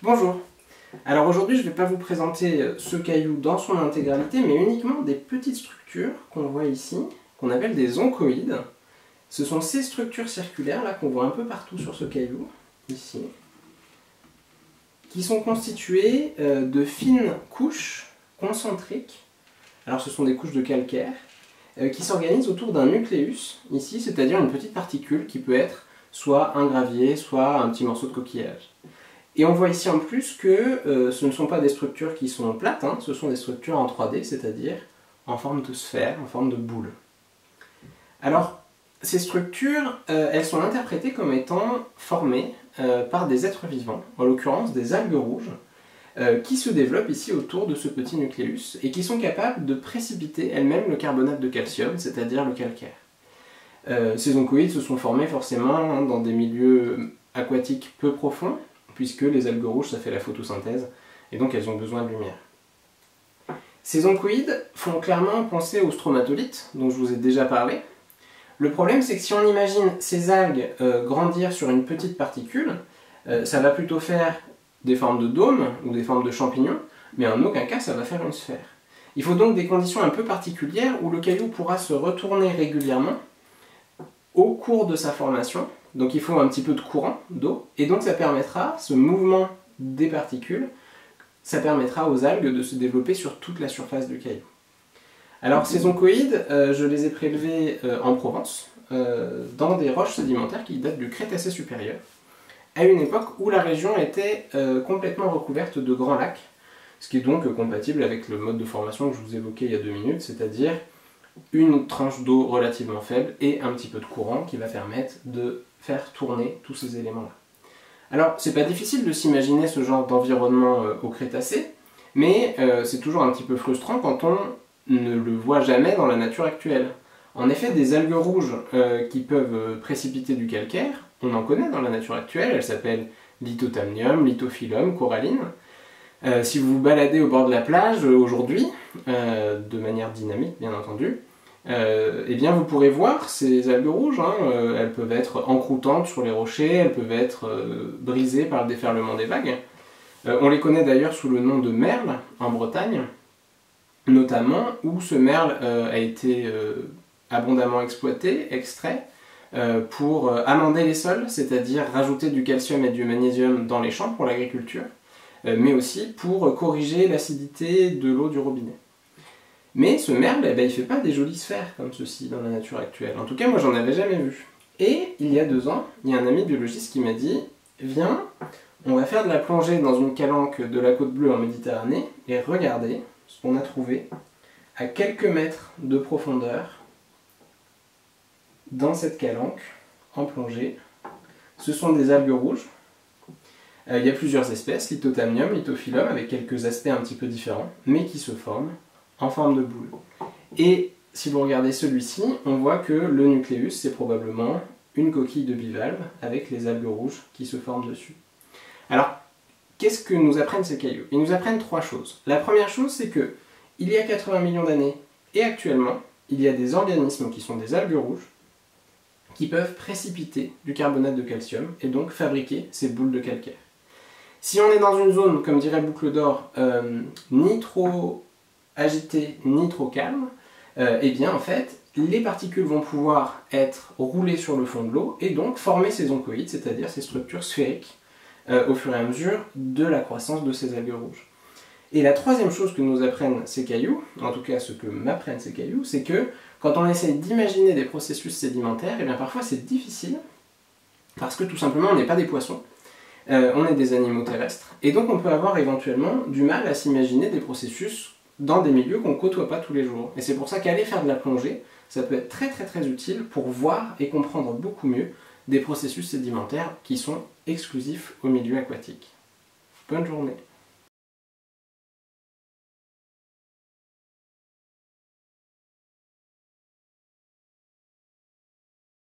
Bonjour. Alors aujourd'hui je ne vais pas vous présenter ce caillou dans son intégralité, mais uniquement des petites structures qu'on voit ici, qu'on appelle des oncoïdes. Ce sont ces structures circulaires là qu'on voit un peu partout sur ce caillou, ici, qui sont constituées de fines couches concentriques. Alors ce sont des couches de calcaire qui s'organisent autour d'un nucléus, ici, c'est-à-dire une petite particule qui peut être soit un gravier, soit un petit morceau de coquillage. Et on voit ici en plus que ce ne sont pas des structures qui sont plates, ce sont des structures en 3D, c'est-à-dire en forme de sphère, en forme de boule. Alors, ces structures, elles sont interprétées comme étant formées par des êtres vivants, en l'occurrence des algues rouges, qui se développent ici autour de ce petit nucléus et qui sont capables de précipiter elles-mêmes le carbonate de calcium, c'est-à-dire le calcaire. Ces oncoïdes se sont formés forcément dans des milieux aquatiques peu profonds, puisque les algues rouges, ça fait la photosynthèse, et donc elles ont besoin de lumière. Ces oncoïdes font clairement penser aux stromatolites, dont je vous ai déjà parlé. Le problème, c'est que si on imagine ces algues grandir sur une petite particule, ça va plutôt faire des formes de dôme ou des formes de champignons, mais en aucun cas ça va faire une sphère. Il faut donc des conditions un peu particulières où le caillou pourra se retourner régulièrement au cours de sa formation. Donc il faut un petit peu de courant d'eau, et donc ça permettra, ce mouvement des particules, ça permettra aux algues de se développer sur toute la surface du caillou. Alors ces oncoïdes, je les ai prélevés en Provence, dans des roches sédimentaires qui datent du Crétacé supérieur, à une époque où la région était complètement recouverte de grands lacs, ce qui est donc compatible avec le mode de formation que je vous évoquais il y a 2 minutes, c'est-à-dire une tranche d'eau relativement faible et un petit peu de courant qui va permettre de faire tourner tous ces éléments-là. Alors, c'est pas difficile de s'imaginer ce genre d'environnement au Crétacé, mais c'est toujours un petit peu frustrant quand on ne le voit jamais dans la nature actuelle. En effet, des algues rouges qui peuvent précipiter du calcaire, on en connaît dans la nature actuelle, elles s'appellent Lithotamnium, Lithophyllum, coralline. Si vous vous baladez au bord de la plage aujourd'hui, de manière dynamique bien entendu, eh bien vous pourrez voir ces algues rouges, elles peuvent être encroutantes sur les rochers, elles peuvent être brisées par le déferlement des vagues. On les connaît d'ailleurs sous le nom de merle en Bretagne, notamment où ce merle a été abondamment exploité, extrait, pour amender les sols, c'est-à-dire rajouter du calcium et du magnésium dans les champs pour l'agriculture, mais aussi pour corriger l'acidité de l'eau du robinet. Mais ce merle, il ne fait pas des jolies sphères comme ceci dans la nature actuelle. En tout cas, moi, j'en avais jamais vu. Et il y a 2 ans, il y a un ami biologiste qui m'a dit « Viens, on va faire de la plongée dans une calanque de la Côte Bleue en Méditerranée et regardez ce qu'on a trouvé à quelques mètres de profondeur dans cette calanque en plongée. Ce sont des algues rouges. Il y a plusieurs espèces, Lithotamnium, Lithophyllum, avec quelques aspects un petit peu différents, mais qui se forment en forme de boule. Et si vous regardez celui-ci, on voit que le nucléus, c'est probablement une coquille de bivalve avec les algues rouges qui se forment dessus. Alors, qu'est-ce que nous apprennent ces cailloux? Ils nous apprennent 3 choses. La première chose, c'est que il y a 80 millions d'années, et actuellement, il y a des organismes qui sont des algues rouges, qui peuvent précipiter du carbonate de calcium, et donc fabriquer ces boules de calcaire. Si on est dans une zone, comme dirait Boucle d'Or, ni trop agitée, ni trop calme, eh bien en fait, les particules vont pouvoir être roulées sur le fond de l'eau, et donc former ces oncoïdes, c'est-à-dire ces structures sphériques, au fur et à mesure de la croissance de ces algues rouges. Et la troisième chose que nous apprennent ces cailloux, en tout cas ce que m'apprennent ces cailloux, c'est que quand on essaye d'imaginer des processus sédimentaires, eh bien parfois c'est difficile, parce que tout simplement on n'est pas des poissons, on est des animaux terrestres, et donc on peut avoir éventuellement du mal à s'imaginer des processus dans des milieux qu'on ne côtoie pas tous les jours. Et c'est pour ça qu'aller faire de la plongée, ça peut être très utile pour voir et comprendre beaucoup mieux des processus sédimentaires qui sont exclusifs au milieu aquatique. Bonne journée.